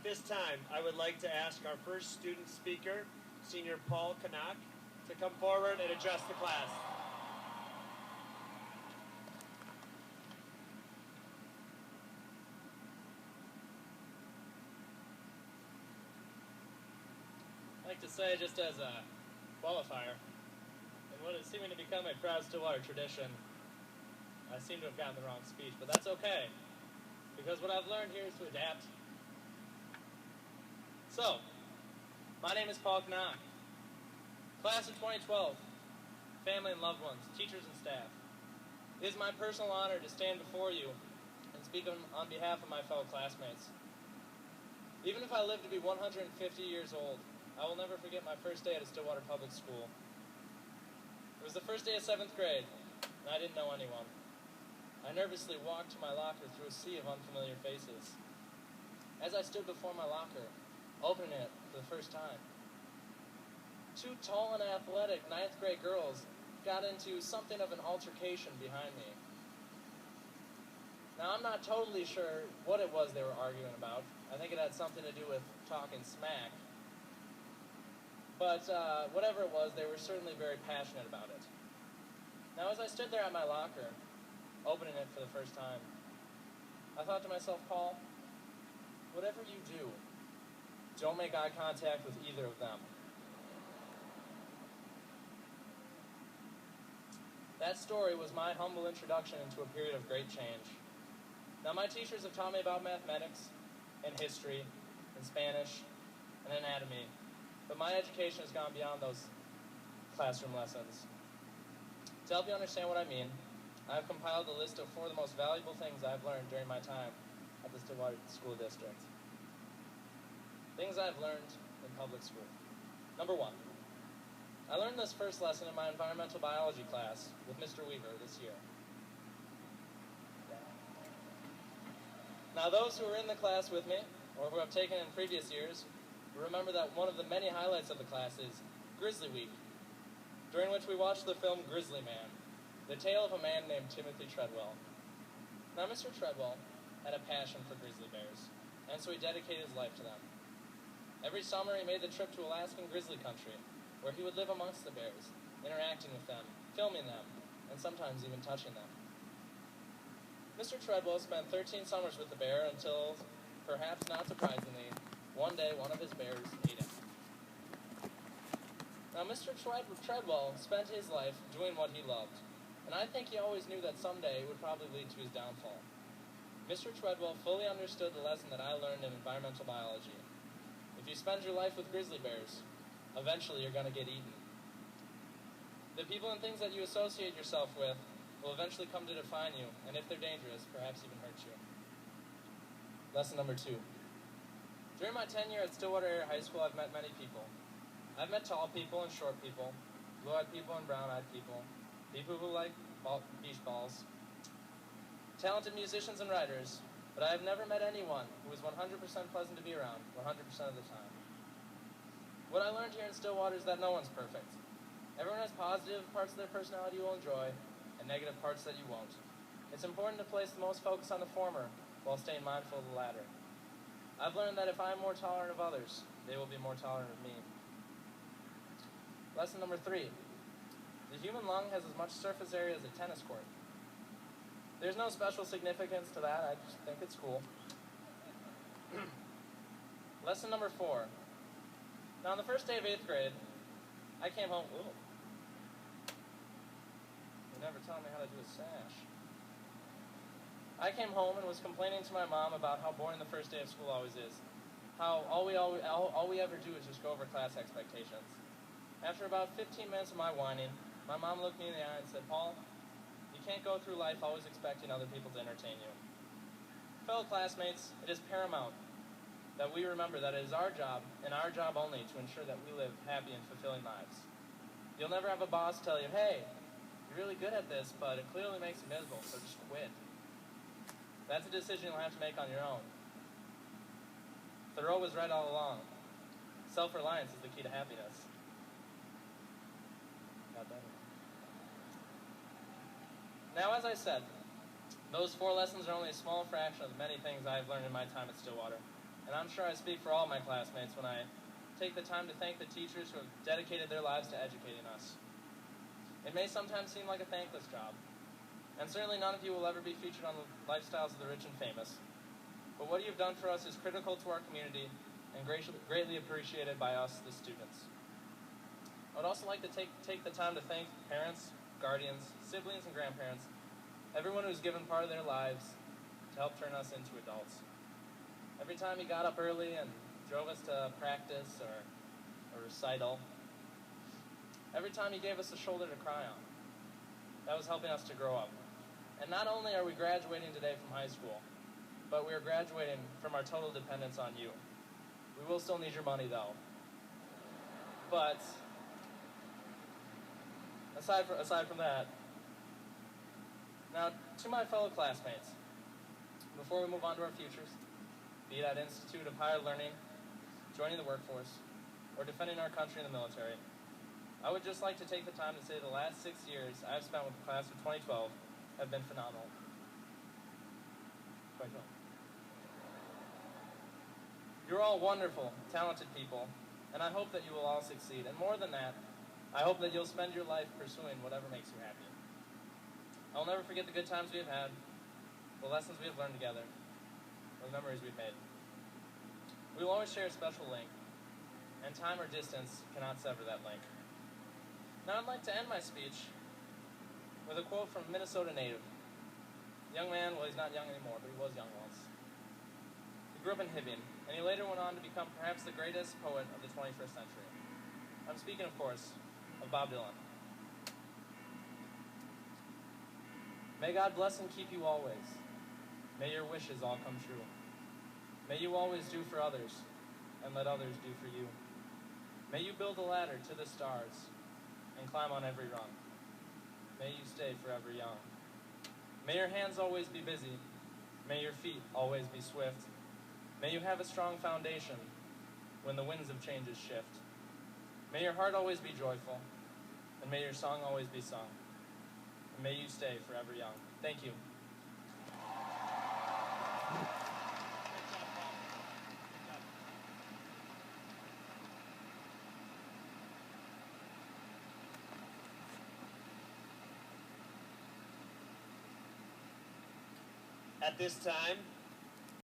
At this time, I would like to ask our first student speaker, Senior Paul Kanak, to come forward and address the class. I'd like to say, just as a qualifier, in what is seeming to become a proud Stillwater tradition, I seem to have gotten the wrong speech, but that's okay, because what I've learned here is to adapt. So, my name is Paul Kanak. Class of 2012, family and loved ones, teachers and staff. It is my personal honor to stand before you and speak on behalf of my fellow classmates. Even if I live to be 150 years old, I will never forget my first day at a Stillwater Public School. It was the first day of 7th grade, and I didn't know anyone. I nervously walked to my locker through a sea of unfamiliar faces. As I stood before my locker, opening it for the first time, two tall and athletic 9th grade girls got into something of an altercation behind me. Now, I'm not totally sure what it was they were arguing about. I think it had something to do with talking smack. But whatever it was, they were certainly very passionate about it. Now, as I stood there at my locker, opening it for the first time, I thought to myself, Paul, whatever you do, don't make eye contact with either of them. That story was my humble introduction into a period of great change. Now, my teachers have taught me about mathematics and history and Spanish and anatomy, but my education has gone beyond those classroom lessons. To help you understand what I mean, I have compiled a list of 4 of the most valuable things I've learned during my time at the Stillwater School District. Things I've learned in public school. Number 1. I learned this first lesson in my environmental biology class with Mr. Weaver this year. Now, those who are in the class with me, or who have taken it in previous years, will remember that one of the many highlights of the class is Grizzly Week, during which we watched the film Grizzly Man, the tale of a man named Timothy Treadwell. Now, Mr. Treadwell had a passion for grizzly bears, and so he dedicated his life to them. Every summer, he made the trip to Alaskan grizzly country, where he would live amongst the bears, interacting with them, filming them, and sometimes even touching them. Mr. Treadwell spent 13 summers with the bear until, perhaps not surprisingly, one day one of his bears ate him. Now, Mr. Treadwell spent his life doing what he loved, and I think he always knew that someday it would probably lead to his downfall. Mr. Treadwell fully understood the lesson that I learned in environmental biology. If you spend your life with grizzly bears, eventually you're going to get eaten. The people and things that you associate yourself with will eventually come to define you, and if they're dangerous, perhaps even hurt you. Lesson number 2. During my tenure at Stillwater Area High School, I've met many people. I've met tall people and short people, blue-eyed people and brown-eyed people, people who like beach balls, talented musicians and writers, but I have never met anyone who was 100% pleasant to be around 100% of the time. What I learned here in Stillwater is that no one's perfect. Everyone has positive parts of their personality you will enjoy, and negative parts that you won't. It's important to place the most focus on the former, while staying mindful of the latter. I've learned that if I am more tolerant of others, they will be more tolerant of me. Lesson number 3. The human lung has as much surface area as a tennis court. There's no special significance to that, I just think it's cool. Lesson number 4. Now, on the first day of 8th grade, I came home. Ooh. You never taught me how to do a sash. I came home and was complaining to my mom about how boring the first day of school always is. How all we ever do is just go over class expectations. After about 15 minutes of my whining, my mom looked me in the eye and said, Paul, you can't go through life always expecting other people to entertain you. Fellow classmates, it is paramount that we remember that it is our job, and our job only, to ensure that we live happy and fulfilling lives. You'll never have a boss tell you, hey, you're really good at this, but it clearly makes you miserable, so just quit. That's a decision you'll have to make on your own. Thoreau was right all along. Self-reliance is the key to happiness. Got that? Now, as I said, those 4 lessons are only a small fraction of the many things I have learned in my time at Stillwater, And I'm sure I speak for all my classmates when I take the time to thank the teachers who have dedicated their lives to educating us. It may sometimes seem like a thankless job, and certainly none of you will ever be featured on the lifestyles of the rich and famous. But what you've done for us is critical to our community and greatly appreciated by us, the students. I would also like to take the time to thank parents, guardians, siblings, and grandparents, everyone who's given part of their lives to help turn us into adults. Every time he got up early and drove us to practice or recital, every time he gave us a shoulder to cry on, that was helping us to grow up. And not only are we graduating today from high school, but we are graduating from our total dependence on you. We will still need your money though. But aside from that, now to my fellow classmates, before we move on to our futures, be it at Institute of Higher Learning, joining the workforce, or defending our country in the military, I would just like to take the time to say the last 6 years I've spent with the class of 2012 have been phenomenal. 2012. You're all wonderful, talented people, and I hope that you will all succeed. And more than that, I hope that you'll spend your life pursuing whatever makes you happy. I'll never forget the good times we have had, the lessons we have learned together, or the memories we've made. We will always share a special link, and time or distance cannot sever that link. Now I'd like to end my speech with a quote from a Minnesota native. A young man, well, he's not young anymore, but he was young once. He grew up in Hibbing, and he later went on to become perhaps the greatest poet of the 21st century. I'm speaking, of course, of Bob Dylan. May God bless and keep you always. May your wishes all come true. May you always do for others, and let others do for you. May you build a ladder to the stars, and climb on every rung. May you stay forever young. May your hands always be busy. May your feet always be swift. May you have a strong foundation when the winds of changes shift. May your heart always be joyful, and may your song always be sung. And may you stay forever young. Thank you. At this time,